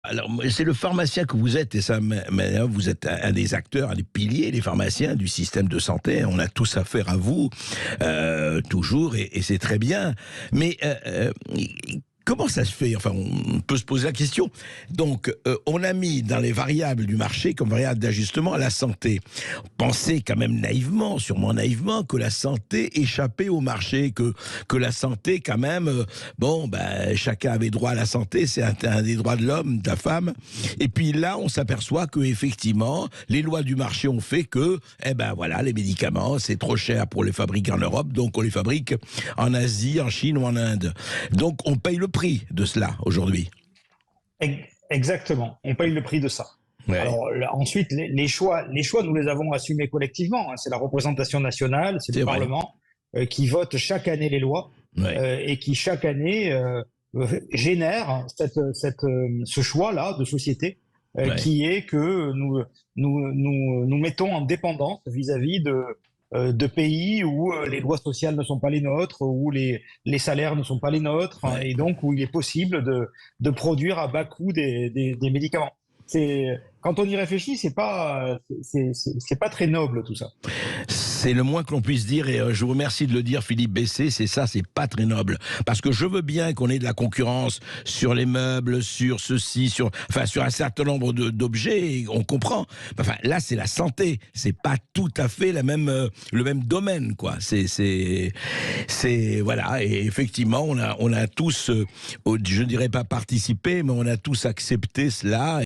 Alors, c'est le pharmacien que vous êtes, et ça, mais vous êtes un des acteurs, un des piliers, les pharmaciens du système de santé. On a tous affaire à vous, toujours, et c'est très bien. Mais comment ça se fait? Enfin, on peut se poser la question. Donc, on a mis dans les variables du marché comme variable d'ajustement la santé. Pensez quand même naïvement, sûrement naïvement, que la santé échappait au marché, que la santé quand même, chacun avait droit à la santé, c'est un des droits de l'homme, de la femme. Et puis là, on s'aperçoit que effectivement, les lois du marché ont fait que, les médicaments, c'est trop cher pour les fabriquer en Europe, donc on les fabrique en Asie, en Chine ou en Inde. Donc on paye le prix de cela aujourd'hui. Exactement, on paye le prix de ça. Ouais, Alors ensuite, les choix, nous les avons assumés collectivement, hein. C'est la représentation nationale, c'est le c'est vrai. Parlement qui vote chaque année les lois Ouais, et qui chaque année génère ce choix-là de société ouais. qui est que nous mettons en dépendance vis-à-vis de pays où les lois sociales ne sont pas les nôtres, où les salaires ne sont pas les nôtres, hein, Ouais. et donc où il est possible de produire à bas coût des médicaments. Quand on y réfléchit, c'est pas très noble tout ça. C'est le moins que l'on puisse dire, et je vous remercie de le dire, Philippe Bessé, c'est pas très noble. Parce que je veux bien qu'on ait de la concurrence sur les meubles, sur ceci, sur un certain nombre d'objets, on comprend. Enfin, là, c'est la santé, c'est pas tout à fait le même domaine, quoi. Voilà, et effectivement, on a tous, je ne dirais pas participé, mais on a tous accepté cela.